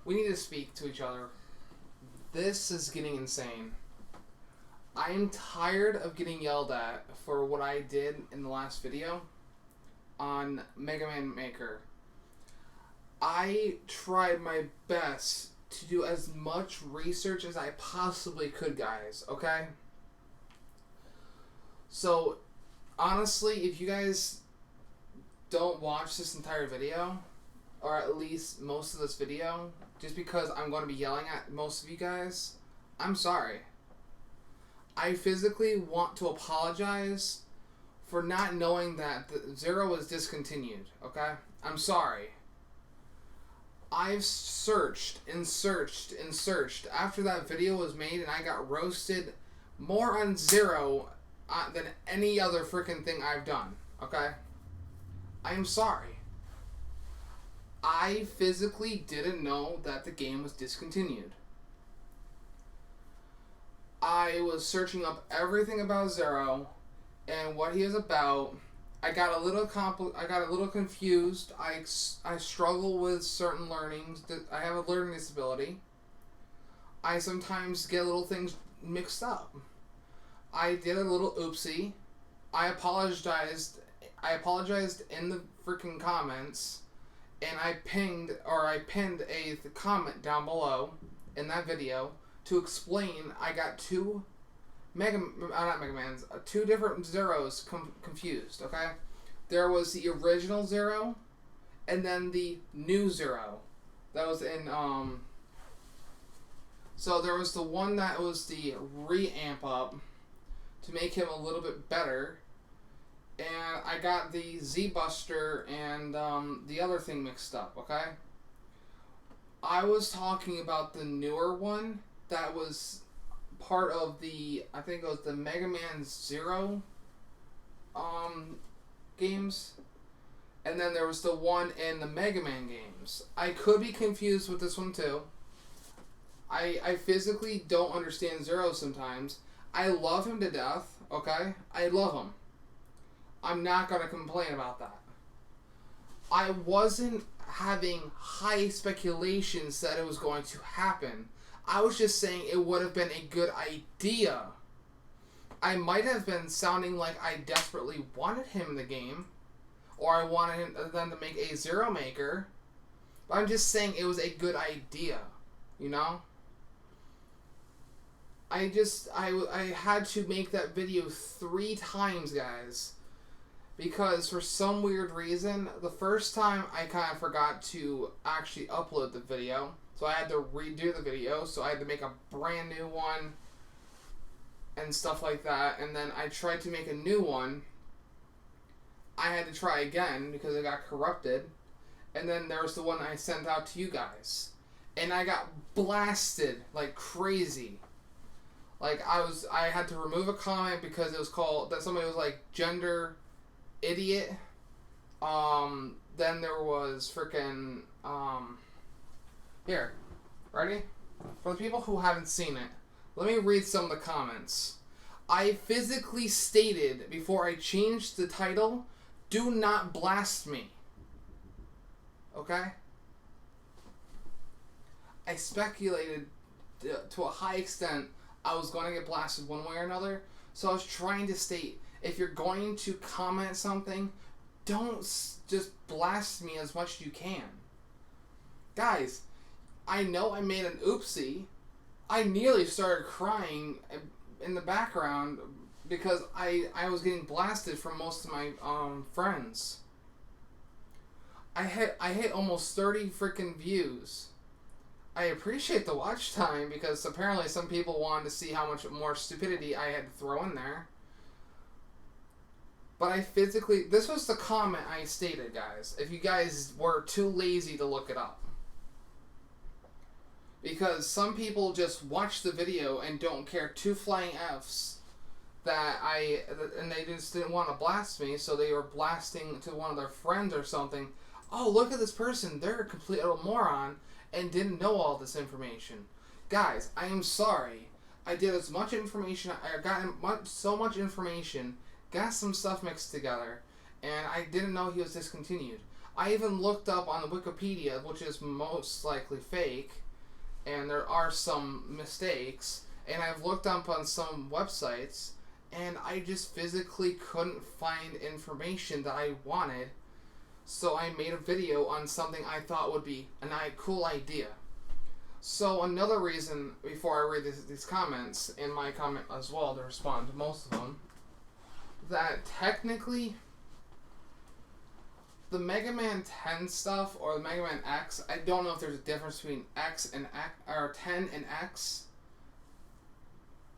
We need to speak to each other. This is getting insane. I am tired of getting yelled at for what I did in the last video on Mega Man Maker. I tried my best to do as much research as I possibly could, guys, okay? So, honestly, if you guys don't watch this entire video, or at least most of this video, just because I'm going to be yelling at most of you guys, I'm sorry. I physically want to apologize for not knowing that the Zero is discontinued, okay? I'm sorry. I've searched and searched and searched after that video was made, and I got roasted more on Zero than any other freaking thing I've done, okay? I'm sorry. I physically didn't know that the game was discontinued. I was searching up everything about Zero and what he is about. I got a little confused. I struggle with certain learnings. I have a learning disability. I sometimes get little things mixed up. I did a little oopsie. I apologized in the freaking comments, and I pinned a comment down below in that video to explain I got two different Zeros confused, okay? There was the original Zero, and then the new Zero. That was in, so there was the one that was the re-amp up to make him a little bit better, and I got the Z-Buster and, the other thing mixed up, okay? I was talking about the newer one that was part of the, I think it was the Mega Man Zero games, and then there was the one in the Mega Man games. I could be confused with this one too. I physically don't understand Zero sometimes. I love him to death, okay? I love him. I'm not going to complain about that. I wasn't having high speculations that it was going to happen. I was just saying it would have been a good idea. I might have been sounding like I desperately wanted him in the game, or I wanted them to make a Zero Maker, but I'm just saying it was a good idea, you know? I had to make that video 3 times, guys, because for some weird reason, the first time I kind of forgot to actually upload the video. So I had to redo the video, so I had to make a brand new one and stuff like that. And then I tried to make a new one. I had to try again because it got corrupted. And then there was the one I sent out to you guys. And I got blasted like crazy. Like I had to remove a comment because it was called, that somebody was like gender idiot. Then there was freaking, here, ready? For the people who haven't seen it, let me read some of the comments. I physically stated before I changed the title, do not blast me. Okay? I speculated to a high extent I was going to get blasted one way or another, so I was trying to state, if you're going to comment something, don't just blast me as much as you can. Guys, I know I made an oopsie. I nearly started crying in the background because I was getting blasted from most of my friends. I hit almost 30 freaking views. I appreciate the watch time because apparently some people wanted to see how much more stupidity I had to throw in there. But this was the comment I stated, guys, if you guys were too lazy to look it up. Because some people just watch the video and don't care 2 flying F's and they just didn't want to blast me, so they were blasting to one of their friends or something. Oh, look at this person, they're a complete little moron and didn't know all this information. Guys, I am sorry. I did as much information, I got so much information, got some stuff mixed together, and I didn't know he was discontinued. I even looked up on the Wikipedia, which is most likely fake, and there are some mistakes, and I've looked up on some websites, and I just physically couldn't find information that I wanted, so I made a video on something I thought would be a cool idea. So another reason, before I read these comments, in my comment as well, to respond to most of them, that technically the Mega Man 10 stuff or the Mega Man X, I don't know if there's a difference between X and X, or 10 and X,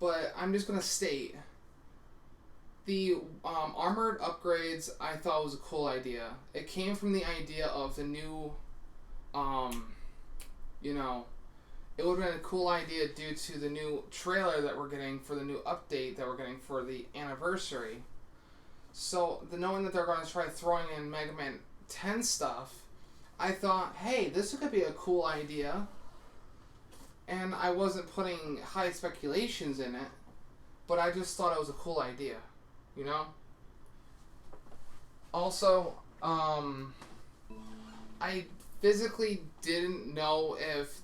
but I'm just going to state the armored upgrades I thought was a cool idea. It came from the idea of the new, it would have been a cool idea due to the new trailer that we're getting for the new update that we're getting for the anniversary. So, knowing that they're going to try throwing in Mega Man 10 stuff, I thought, hey, this could be a cool idea. And I wasn't putting high speculations in it, but I just thought it was a cool idea, you know? Also, I physically didn't know if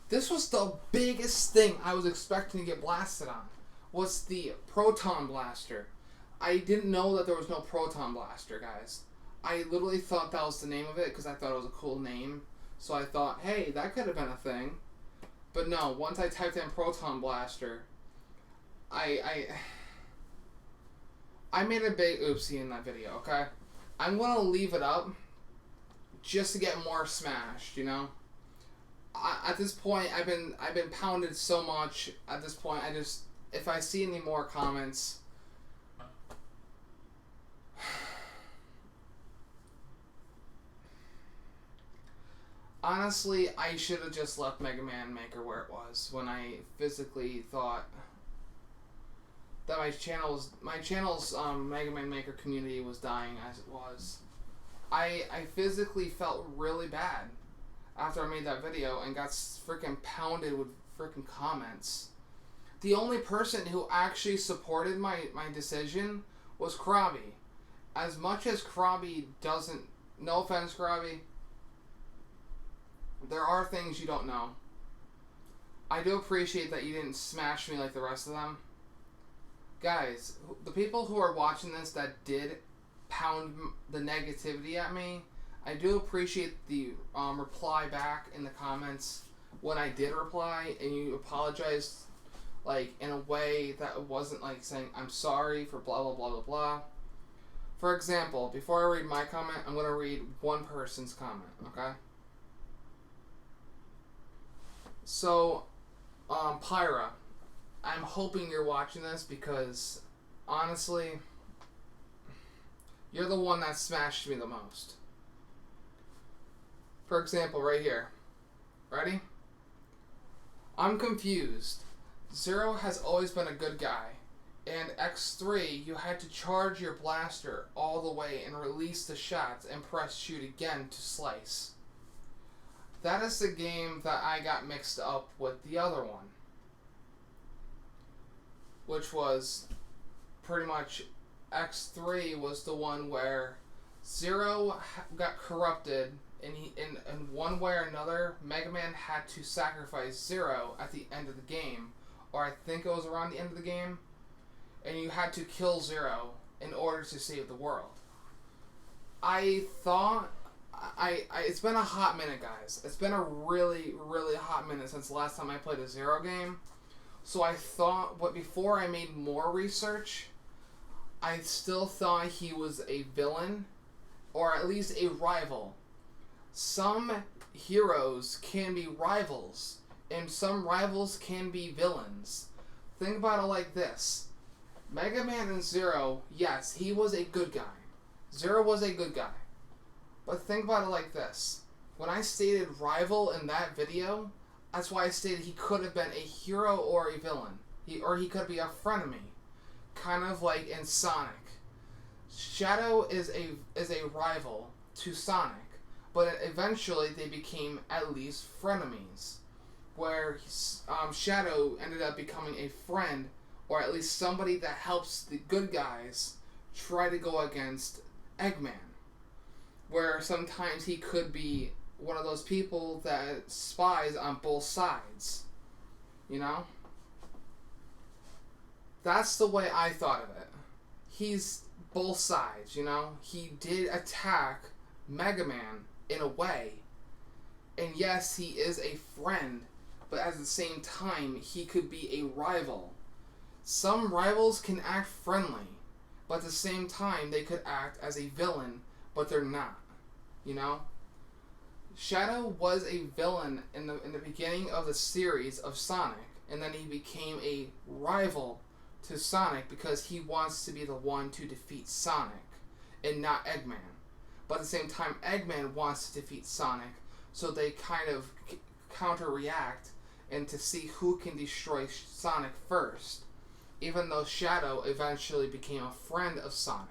this was the biggest thing I was expecting to get blasted on, was the Proton Blaster. I didn't know that there was no Proton Blaster, guys. I literally thought that was the name of it because I thought it was a cool name. So I thought, hey, that could have been a thing. But no, once I typed in Proton Blaster, I made a big oopsie in that video, okay? I'm going to leave it up just to get more smashed, you know? At this point, I've been pounded so much. At this point, if I see any more comments, honestly, I should have just left Mega Man Maker where it was when I physically thought that my channel's Mega Man Maker community was dying as it was. I physically felt really bad after I made that video and got freaking pounded with freaking comments. The only person who actually supported my decision was Krabi. As much as Krabi doesn't, no offense Krabi, there are things you don't know. I do appreciate that you didn't smash me like the rest of them. Guys, the people who are watching this that did pound the negativity at me, I do appreciate the reply back in the comments when I did reply, and you apologized like in a way that wasn't like saying I'm sorry for blah blah blah blah blah. For example, before I read my comment, I'm going to read one person's comment, okay? So, Pyra, I'm hoping you're watching this because, honestly, you're the one that smashed me the most. For example, right here. Ready? I'm confused. Zero has always been a good guy. And X3, you had to charge your blaster all the way and release the shots and press shoot again to slice. That is the game that I got mixed up with the other one, which was pretty much X3 was the one where Zero got corrupted, and in one way or another, Mega Man had to sacrifice Zero at the end of the game, or I think it was around the end of the game, and you had to kill Zero in order to save the world. I thought it's been a hot minute, guys. It's been a really, really hot minute since the last time I played a Zero game. So I thought, but before I made more research, I still thought he was a villain, or at least a rival. Some heroes can be rivals, and some rivals can be villains. Think about it like this. Mega Man and Zero, yes, he was a good guy. Zero was a good guy. But think about it like this. When I stated rival in that video, that's why I stated he could have been a hero or a villain. He could be a frenemy. Kind of like in Sonic. Shadow is a rival to Sonic, but eventually they became at least frenemies, where Shadow ended up becoming a friend, or at least somebody that helps the good guys try to go against Eggman. where sometimes he could be one of those people that spies on both sides. You know? That's the way I thought of it. He's both sides, you know? He did attack Mega Man in a way. And yes, he is a friend, but at the same time, he could be a rival. Some rivals can act friendly, but at the same time, they could act as a villain, but they're not. You know? Shadow was a villain in the beginning of the series of Sonic, and then he became a rival to Sonic because he wants to be the one to defeat Sonic and not Eggman. But at the same time, Eggman wants to defeat Sonic, so they kind of counter-react and to see who can destroy Sonic first. Even though Shadow eventually became a friend of Sonic,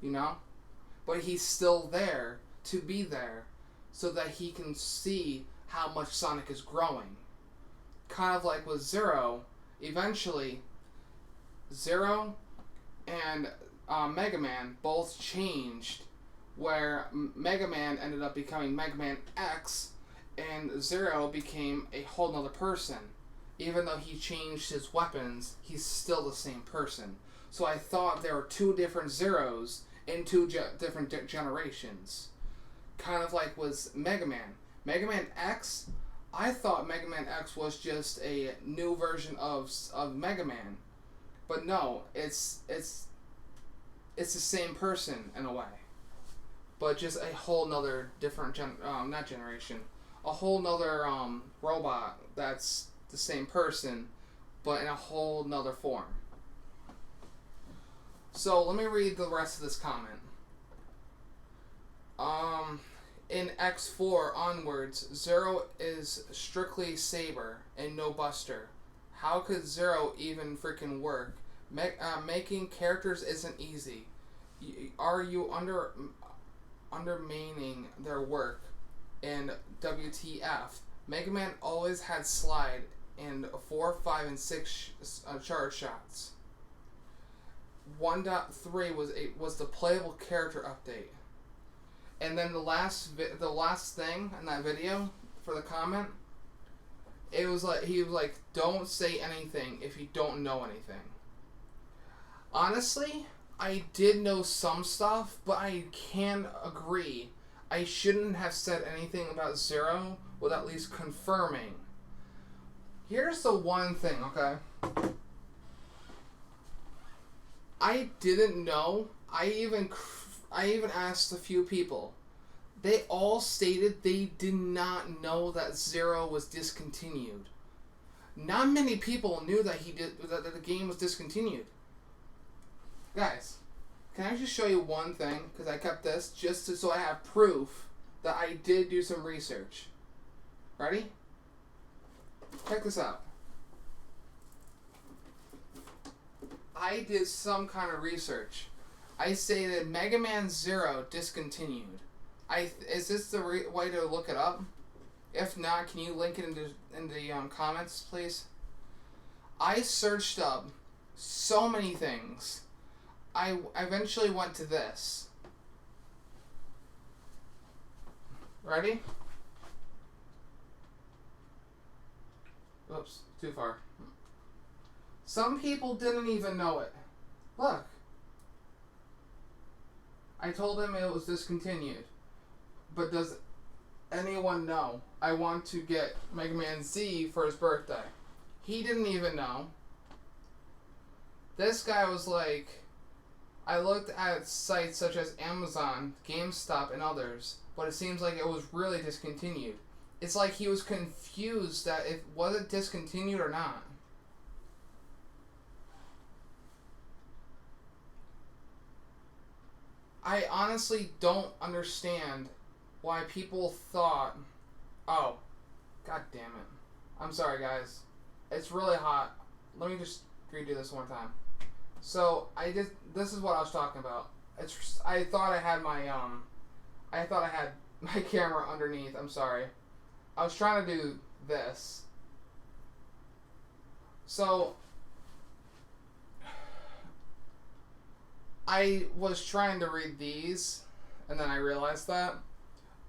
you know? But he's still there to be there so that he can see how much Sonic is growing. Kind of like with Zero, eventually Zero and Mega Man both changed, where Mega Man ended up becoming Mega Man X and Zero became a whole nother person. Even though he changed his weapons, he's still the same person. So I thought there were two different Zeros in two different generations. Kind of like was Mega Man. Mega Man X, I thought Mega Man X was just a new version of Mega Man. But no, it's the same person in a way. But just a whole nother different, not generation, a whole nother robot that's the same person, but in a whole nother form. So let me read the rest of this comment. In X4 onwards, Zero is strictly Saber and no Buster. How could Zero even freaking work? Making characters isn't easy. Are you undermining their work? And WTF? Mega Man always had slide and 4, 5, and 6 charge shots. 1.3 was the playable character update. And then the last thing in that video for the comment, it was like he was like, "Don't say anything if you don't know anything." Honestly, I did know some stuff, but I can agree I shouldn't have said anything about Zero without at least confirming. Here's the one thing, okay? I didn't know. I even asked a few people. They all stated they did not know that Zero was discontinued. Not many people knew that that the game was discontinued. Guys, can I just show you one thing? Because I kept this so I have proof that I did do some research. Ready? Check this out. I did some kind of research. I stated Mega Man Zero discontinued. Is this the way to look it up? If not, can you link it in the comments, please? I searched up so many things. I eventually went to this. Ready? Oops, too far. Some people didn't even know it. Look. I told him it was discontinued. But does anyone know I want to get Mega Man Z for his birthday? He didn't even know. This guy was like, I looked at sites such as Amazon, GameStop, and others, but it seems like it was really discontinued. It's like he was confused that was it discontinued or not. I honestly don't understand why people thought, oh, god damn it. I'm sorry, guys. It's really hot. Let me just redo this one time. So, this is what I was talking about. I thought I had my camera underneath. I'm sorry. I was trying to do this. So, I was trying to read these, and then I realized that.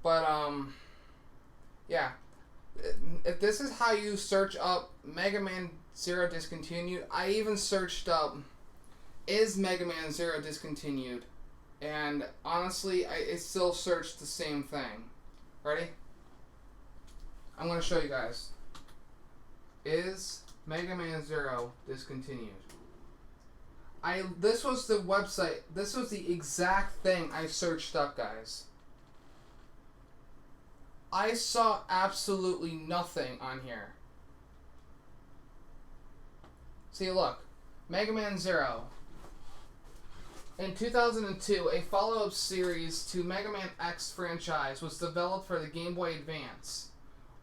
But yeah. If this is how you search up Mega Man Zero discontinued, I even searched up is Mega Man Zero discontinued, and honestly, it still searched the same thing. Ready? I'm gonna show you guys. Is Mega Man Zero discontinued? This was the website. This was the exact thing I searched up, guys. I saw absolutely nothing on here. See, look. Mega Man Zero. In 2002, a follow-up series to Mega Man X franchise was developed for the Game Boy Advance,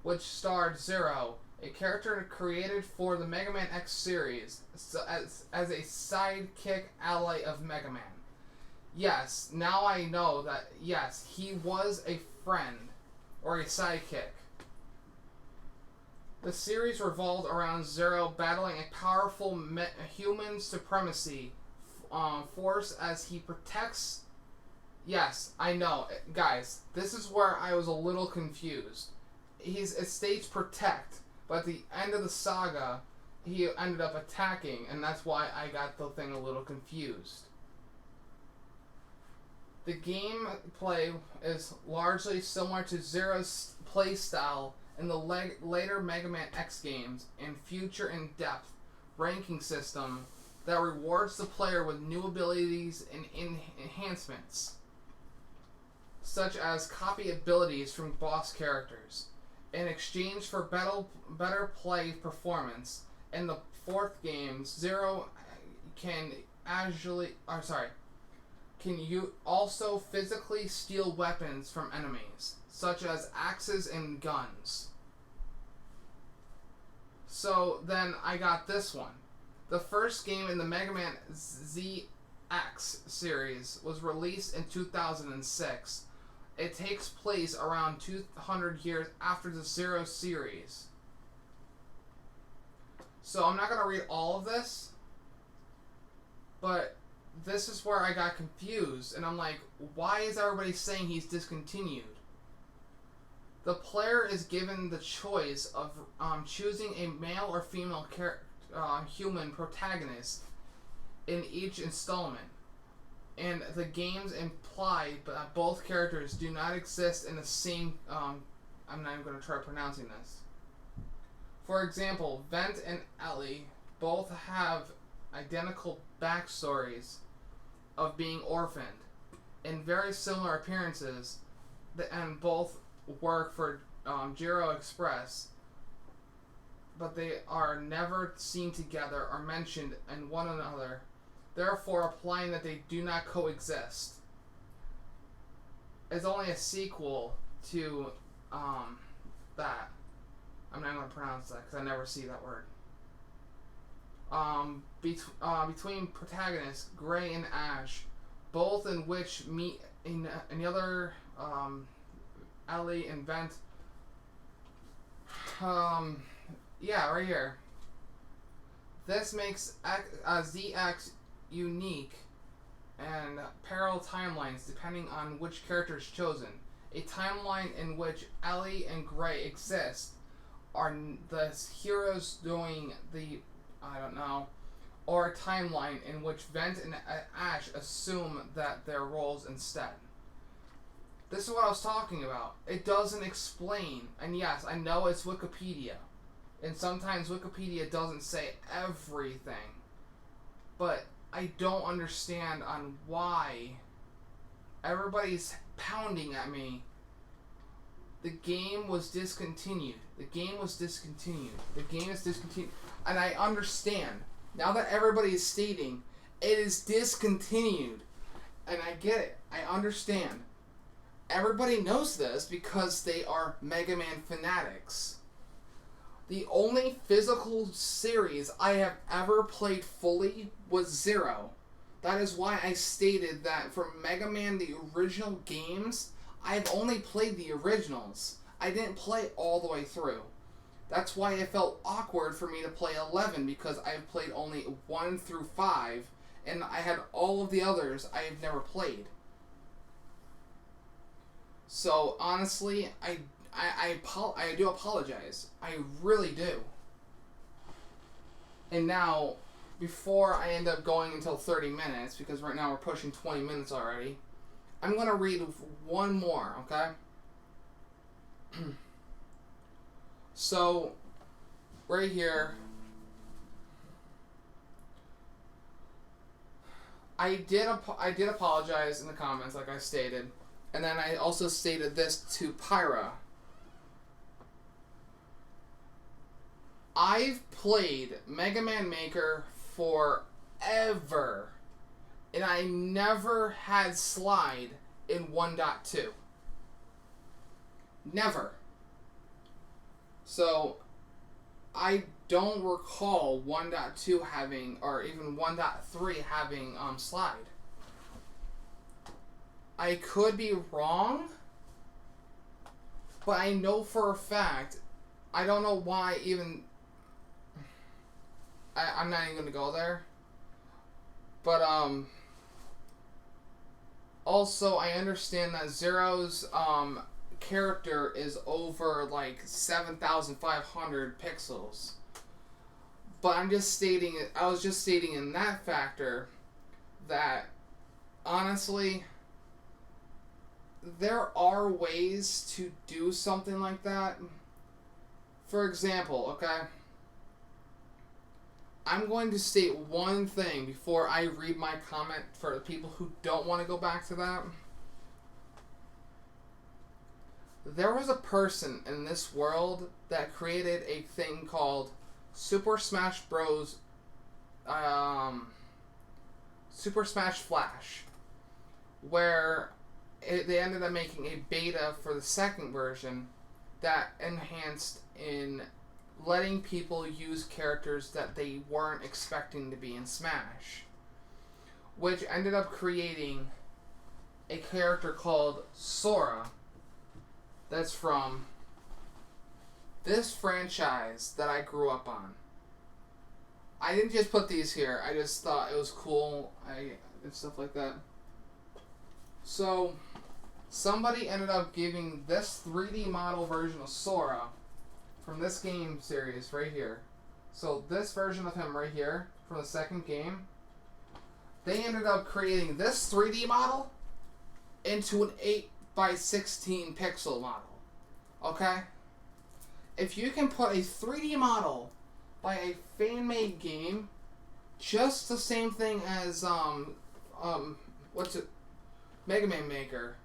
which starred Zero, a character created for the Mega Man X series, as a sidekick ally of Mega Man. Yes, now I know that, yes, he was a friend. Or a sidekick. The series revolved around Zero battling a powerful human supremacy force as he protects... Yes, I know. Guys, this is where I was a little confused. It states protect, but at the end of the saga, he ended up attacking, and that's why I got the thing a little confused. The gameplay is largely similar to Zero's playstyle in the later Mega Man X games and future in-depth ranking system that rewards the player with new abilities and enhancements, such as copy abilities from boss characters, in exchange for better play performance. In the fourth game, Zero can Can you also physically steal weapons from enemies, such as axes and guns? So then I got this one. The first game in the Mega Man ZX series was released in 2006. It takes place around 200 years after the Zero series. So I'm not going to read all of this, but this is where I got confused, and I'm like, why is everybody saying he's discontinued? The player is given the choice of choosing a male or female human protagonist in each installment, and the games imply that both characters do not exist in the same... I'm not even going to try pronouncing this. For example, Vent and Ellie both have identical backstories of being orphaned in very similar appearances, and both work for Gyro Express, but they are never seen together or mentioned in one another, therefore implying that they do not coexist. It's only a sequel to that. I'm not going to pronounce that because I never see that word. Between protagonists Gray and Ash, both in which meet in the other Ellie and Vent. Yeah, right here. This makes ZX unique and parallel timelines depending on which character is chosen. A timeline in which Ellie and Gray exist are the heroes doing the, I don't know, or a timeline in which Vent and Ash assume that their roles instead. This is what I was talking about. It doesn't explain, and yes, I know it's Wikipedia, and sometimes Wikipedia doesn't say everything, but I don't understand on why everybody's pounding at me. The game was discontinued. The game was discontinued. The game is discontinued. And I understand. Now that everybody is stating it is discontinued, and I get it. I understand. Everybody knows this because they are Mega Man fanatics. The only physical series I have ever played fully was Zero. That is why I stated that for Mega Man, the original games, I've only played the originals. I didn't play all the way through. That's why it felt awkward for me to play 11, because I've played only 1 through 5, and I had all of the others I have never played. So honestly, I do apologize. I really do. And now, before I end up going until 30 minutes, because right now we're pushing 20 minutes already, I'm going to read one more, okay? So, right here, I did apologize in the comments, like I stated, and then I also stated this to Pyra. I've played Mega Man Maker forever, and I never had Slide in 1.2. Never. So, I don't recall 1.2 having, or even 1.3 having Slide. I could be wrong, but I know for a fact, I don't know why even, I'm not even going to go there, but also I understand that Zero's character is over like 7,500 pixels. But I was just stating in that factor that honestly there are ways to do something like that. For example, okay, I'm going to state one thing before I read my comment for the people who don't want to go back to that. There was a person in this world that created a thing called Super Smash Bros. Super Smash Flash, where they ended up making a beta for the second version that enhanced in letting people use characters that they weren't expecting to be in Smash, which ended up creating a character called Sora that's from this franchise that I grew up on. I didn't just put these here. I just thought it was cool and stuff like that. So, somebody ended up giving this 3D model version of Sora from this game series right here. So, this version of him right here from the second game, they ended up creating this 3D model into an 8x16 pixel model. Okay? If you can put a 3D model by a fan-made game, just the same thing as Mega Man Maker,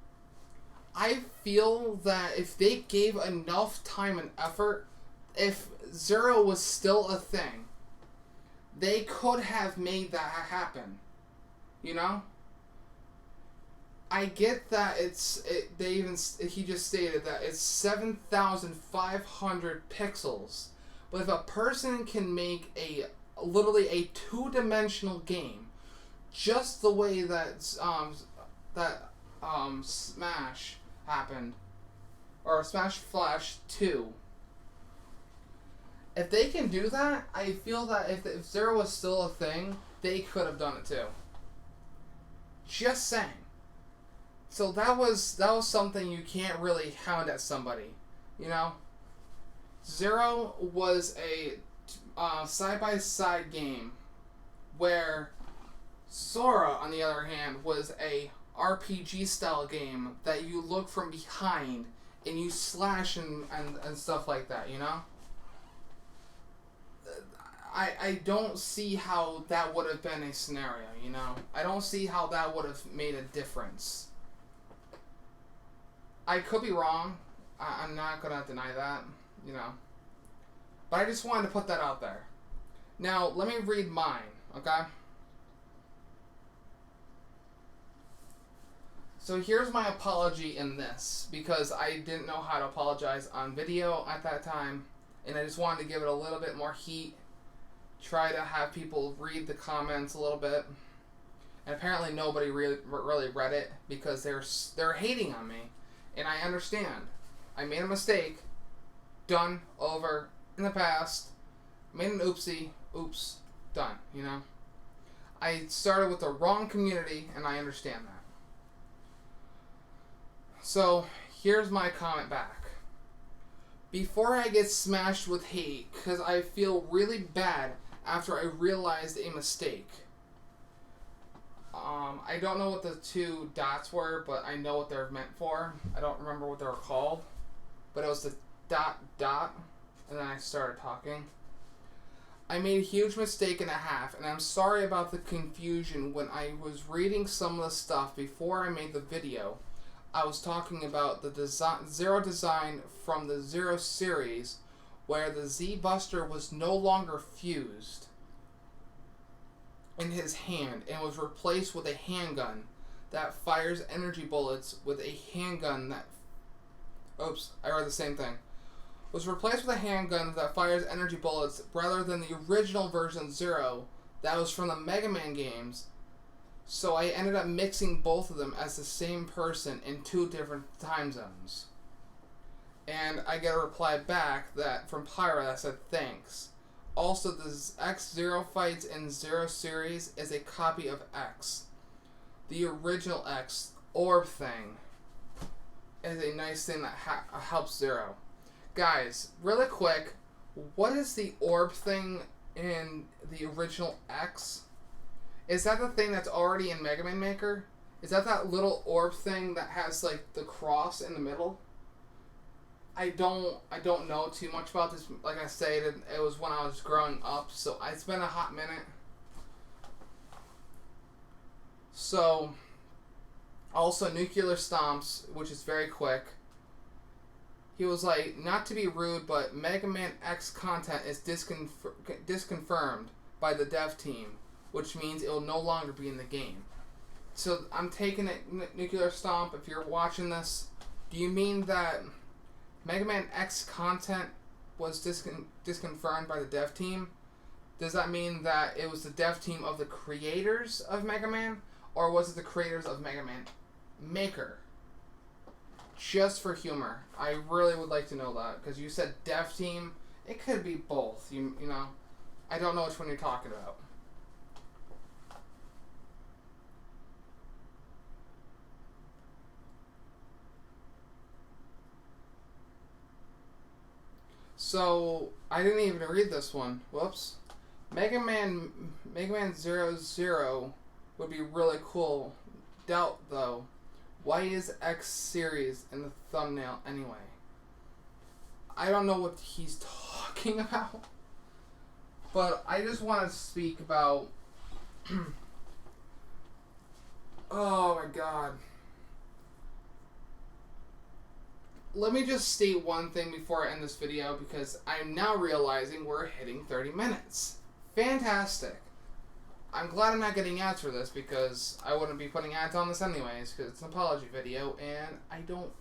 I feel that if they gave enough time and effort, if Zero was still a thing, they could have made that happen. You know? I get that he just stated that it's 7,500 pixels. But if a person can make literally a two-dimensional game, just the way that Smash happened, or Smash Flash 2, if they can do that, I feel that if Zero was still a thing, they could have done it too. Just saying. So that was something you can't really hound at somebody, you know? Zero was a side-by-side game where Sora, on the other hand, was a RPG-style game that you look from behind and you slash and stuff like that, you know? I don't see how that would have been a scenario, you know? I don't see how that would have made a difference. I could be wrong. I'm not going to deny that, you know. But I just wanted to put that out there. Now, let me read mine, okay? So here's my apology in this, because I didn't know how to apologize on video at that time, and I just wanted to give it a little bit more heat, try to have people read the comments a little bit. And apparently nobody really read it, because they're hating on me. And I understand. I made a mistake. Done. Over. In the past. Made an oopsie. Oops. Done. You know? I started with the wrong community, and I understand that. So, here's my comment back. Before I get smashed with hate, because I feel really bad after I realized a mistake. I don't know what the two dots were, but I know what they're meant for. I don't remember what they were called, but it was the dot, and then I started talking. I made a huge mistake and a half, and I'm sorry about the confusion when I was reading some of the stuff before I made the video. I was talking about the Zero design from the Zero series, where the Z-Buster was no longer fused in his hand and was replaced with a handgun that fires energy bullets with a handgun that... Oops, I read the same thing. Was replaced with a handgun that fires energy bullets rather than the original version Zero that was from the Mega Man games. So I ended up mixing both of them as the same person in two different time zones. And I get a reply back that from Pyra that said thanks. Also, the X-Zero fights in Zero series is a copy of X. The original X orb thing is a nice thing that helps Zero. Guys, really quick, what is the orb thing in the original X? Is that the thing that's already in Mega Man Maker? Is that little orb thing that has like the cross in the middle? I don't know too much about this. Like I said, it was when I was growing up, so it's been a hot minute. So, also Nuclear Stomps, which is very quick. He was like, not to be rude, but Mega Man X content is disconfirmed by the dev team, which means it will no longer be in the game. So I'm taking it, Nuclear Stomp, if you're watching this, do you mean that Mega Man X content was disconfirmed by the dev team? Does that mean that it was the dev team of the creators of Mega Man, or was it the creators of Mega Man Maker? Just for humor, I really would like to know that, because you said dev team. It could be both. You know, I don't know which one you're talking about. So I didn't even read this one. Whoops. Mega Man 00 would be really cool. Doubt though. Why is X series in the thumbnail anyway? I don't know what he's talking about. But I just want to speak about... Oh my god. Let me just state one thing before I end this video, because I'm now realizing we're hitting 30 minutes. Fantastic. I'm glad I'm not getting ads for this, because I wouldn't be putting ads on this anyways, because it's an apology video, and I don't...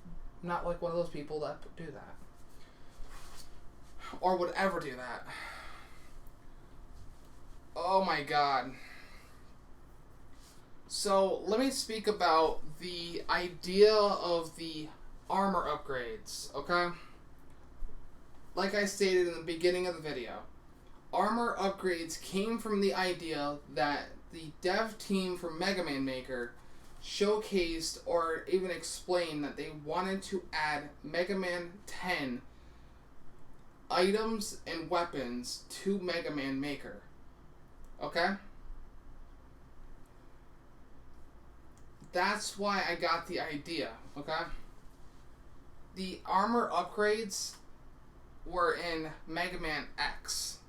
not like one of those people that do that. Or would ever do that. Oh my god. So, let me speak about the idea of the armor upgrades, okay? Like I stated in the beginning of the video, armor upgrades came from the idea that the dev team from Mega Man Maker showcased or even explained that they wanted to add Mega Man 10 items and weapons to Mega Man Maker. Okay? That's why I got the idea, okay? The armor upgrades were in Mega Man X,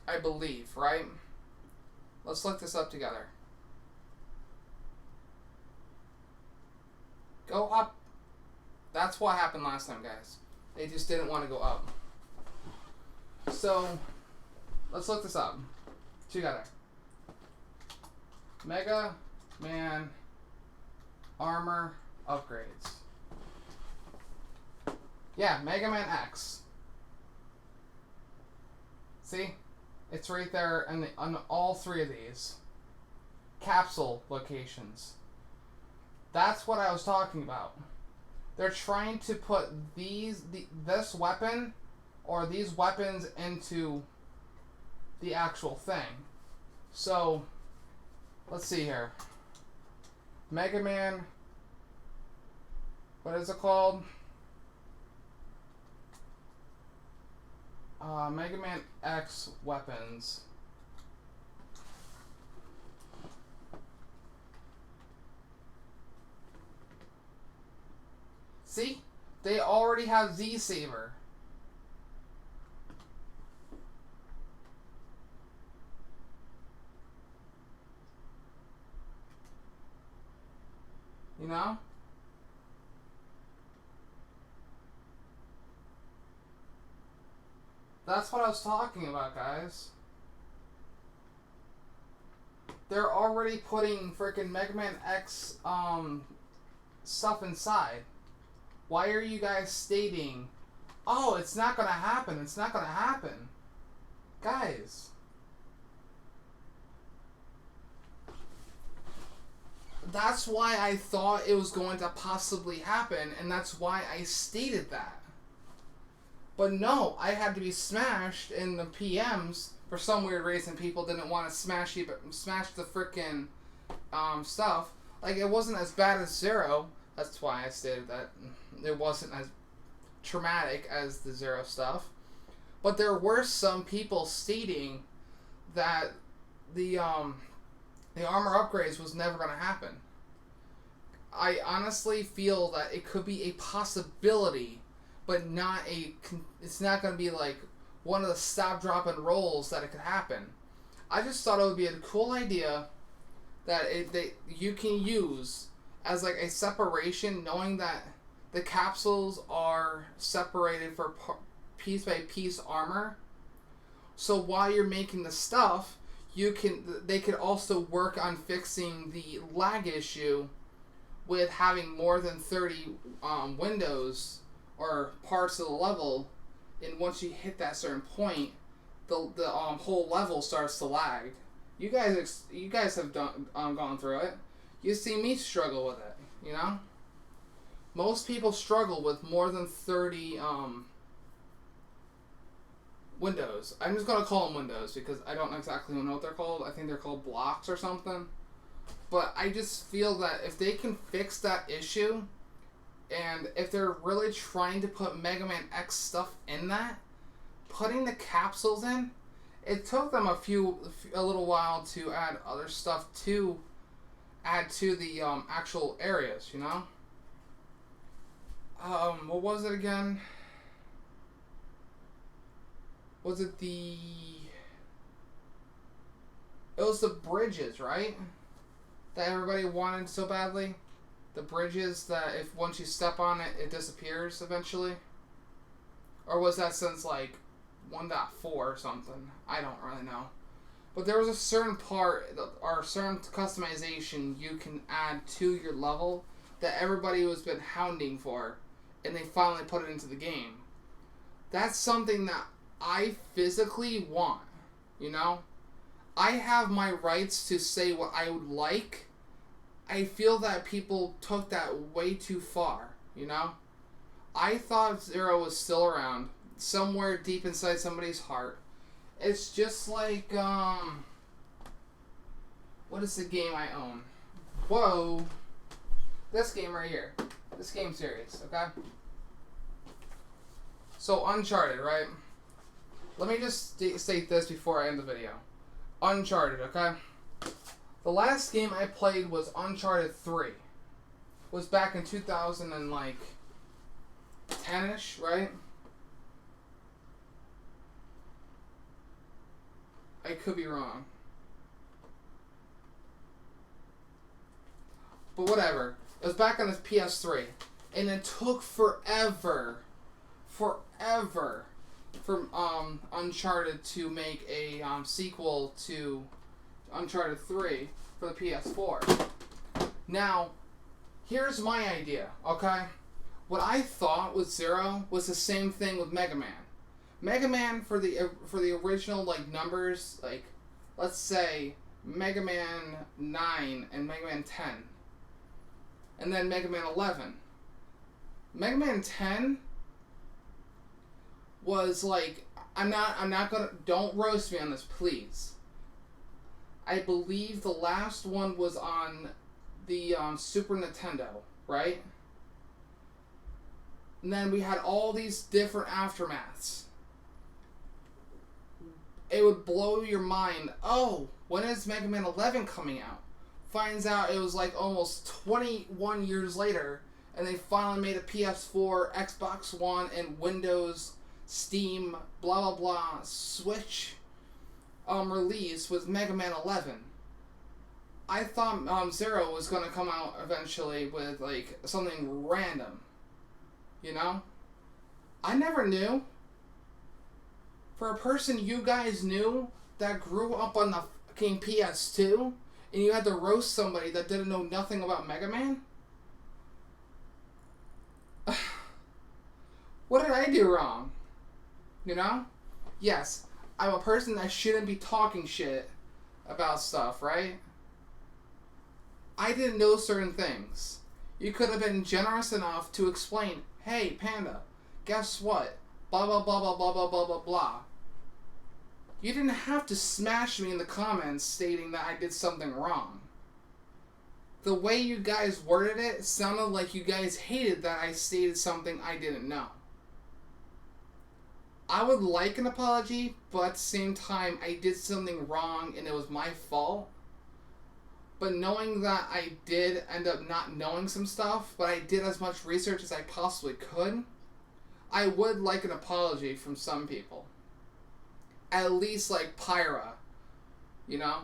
I believe, right? Let's look this up together. Go up. That's what happened last time, guys. They just didn't want to go up. So, let's look this up together. Mega Man armor upgrades. Yeah, Mega Man X. See? It's right there on all three of these. Capsule locations. That's what I was talking about. They're trying to put this weapon or these weapons into the actual thing. So, let's see here. Mega Man What is it called? Mega Man X weapons. See? They already have Z-Saber. You know? That's what I was talking about, guys. They're already putting freaking Mega Man X stuff inside. Why are you guys stating, oh, it's not gonna happen, it's not gonna happen? Guys. That's why I thought it was going to possibly happen, and that's why I stated that. But no, I had to be smashed in the PMs for some weird reason. People didn't want to smash the frickin' stuff. Like, it wasn't as bad as Zero. That's why I stated that it wasn't as traumatic as the Zero stuff. But there were some people stating that the armor upgrades was never going to happen. I honestly feel that it could be a possibility, but it's not going to be like one of the stop, drop, and rolls that it could happen. I just thought it would be a cool idea that you can use as like a separation, knowing that the capsules are separated for piece by piece armor. So while you're making the stuff, they could also work on fixing the lag issue with having more than 30 windows or parts of the level, and once you hit that certain point, the whole level starts to lag. You guys have gone through it. You see me struggle with it, you know? Most people struggle with more than 30 windows. I'm just gonna call them windows because I don't exactly know what they're called. I think they're called blocks or something. But I just feel that if they can fix that issue, and if they're really trying to put Mega Man X stuff in that, putting the capsules in, it took them a little while to add other stuff to add to the actual areas, you know? What was it again? Was it the... It was the bridges, right? That everybody wanted so badly? The bridges that if once you step on it, it disappears eventually? Or was that since like 1.4 or something? I don't really know. But there was a certain part, or a certain customization you can add to your level that everybody has been hounding for, and they finally put it into the game. That's something that I physically want, you know? I have my rights to say what I would like. I feel that people took that way too far, you know? I thought Zero was still around, somewhere deep inside somebody's heart. It's just like, what is the game I own? Whoa. This game right here. This game series, okay? So, Uncharted, right? Let me just state this before I end the video. Uncharted, okay? The last game I played was Uncharted 3. It was back in 2000 and like 10-ish, right? I could be wrong. But whatever. It was back on this PS3. And it took forever for Uncharted to make a sequel to Uncharted 3 for the PS4. Now, here's my idea, okay? What I thought with Zero was the same thing with Mega Man. Mega Man for the original like numbers, like let's say Mega Man 9 and Mega Man 10. And then Mega Man 11. Mega Man 10 was like, I'm not gonna, don't roast me on this, please. I believe the last one was on the Super Nintendo, right? And then we had all these different aftermaths. It would blow your mind. Oh, when is Mega Man 11 coming out? Finds out it was like almost 21 years later, and they finally made a PS4, Xbox One, and Windows, Steam, blah blah blah, Switch release with Mega Man 11. I thought Zero was gonna come out eventually with like something random. You know? I never knew. For a person you guys knew that grew up on the fucking PS2, and you had to roast somebody that didn't know nothing about Mega Man? What did I do wrong? You know? Yes, I'm a person that shouldn't be talking shit about stuff, right? I didn't know certain things. You could have been generous enough to explain, hey, Panda, guess what? Blah, blah, blah, blah, blah, blah, blah, blah, blah. You didn't have to smash me in the comments stating that I did something wrong. The way you guys worded it sounded like you guys hated that I stated something I didn't know. I would like an apology, but at the same time, I did something wrong and it was my fault. But knowing that I did end up not knowing some stuff, but I did as much research as I possibly could, I would like an apology from some people. At least like Pyra, you know?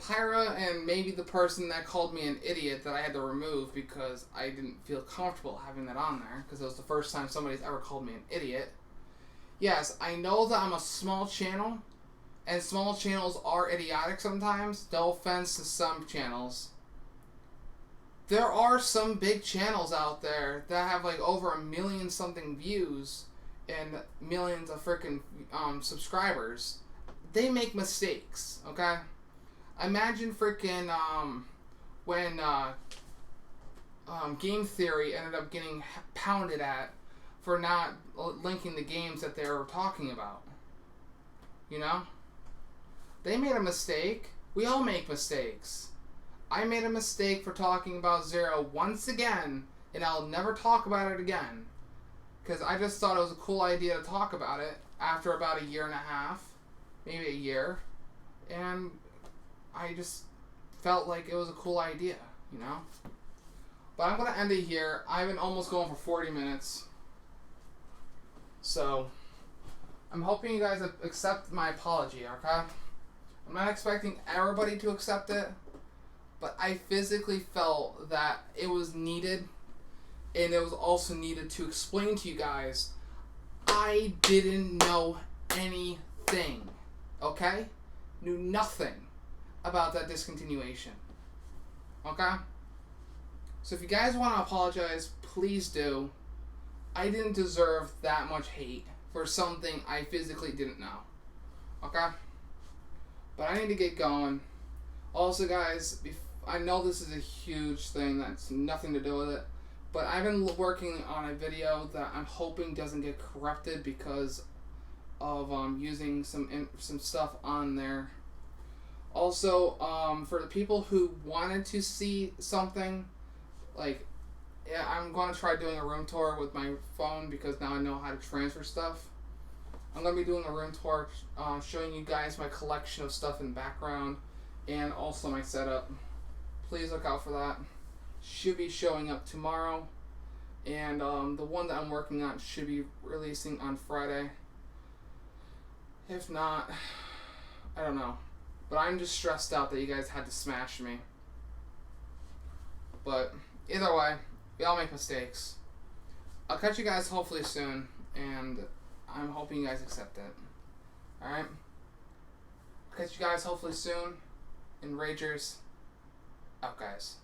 Pyra and maybe the person that called me an idiot that I had to remove because I didn't feel comfortable having that on there, because it was the first time somebody's ever called me an idiot. Yes, I know that I'm a small channel, and small channels are idiotic sometimes. No offense to some channels. There are some big channels out there that have like over 1 million something views and millions of freaking subscribers. They make mistakes, okay? Imagine freaking when Game Theory ended up getting pounded at for not linking the games that they were talking about. You know? They made a mistake. We all make mistakes. I made a mistake for talking about Zero once again, and I'll never talk about it again. Because I just thought it was a cool idea to talk about it after about 1.5 years, maybe a year. And I just felt like it was a cool idea, you know? But I'm going to end it here. I've been almost going for 40 minutes. So, I'm hoping you guys accept my apology, okay? I'm not expecting everybody to accept it, but I physically felt that it was needed, and it was also needed to explain to you guys I didn't know anything, okay? Knew nothing about that discontinuation, okay? So if you guys want to apologize, please do. I didn't deserve that much hate for something I physically didn't know, okay? But I need to get going. Also, guys, I know this is a huge thing that's nothing to do with it, but I've been working on a video that I'm hoping doesn't get corrupted because of using some stuff on there. Also, for the people who wanted to see something, like, yeah, I'm going to try doing a room tour with my phone because now I know how to transfer stuff. I'm going to be doing a room tour showing you guys my collection of stuff in the background and also my setup. Please look out for that. Should be showing up tomorrow. And the one that I'm working on should be releasing on Friday. If not, I don't know. But I'm just stressed out that you guys had to smash me. But either way, we all make mistakes. I'll catch you guys hopefully soon, and I'm hoping you guys accept it. Alright? I'll catch you guys hopefully soon. And Ragers, out guys.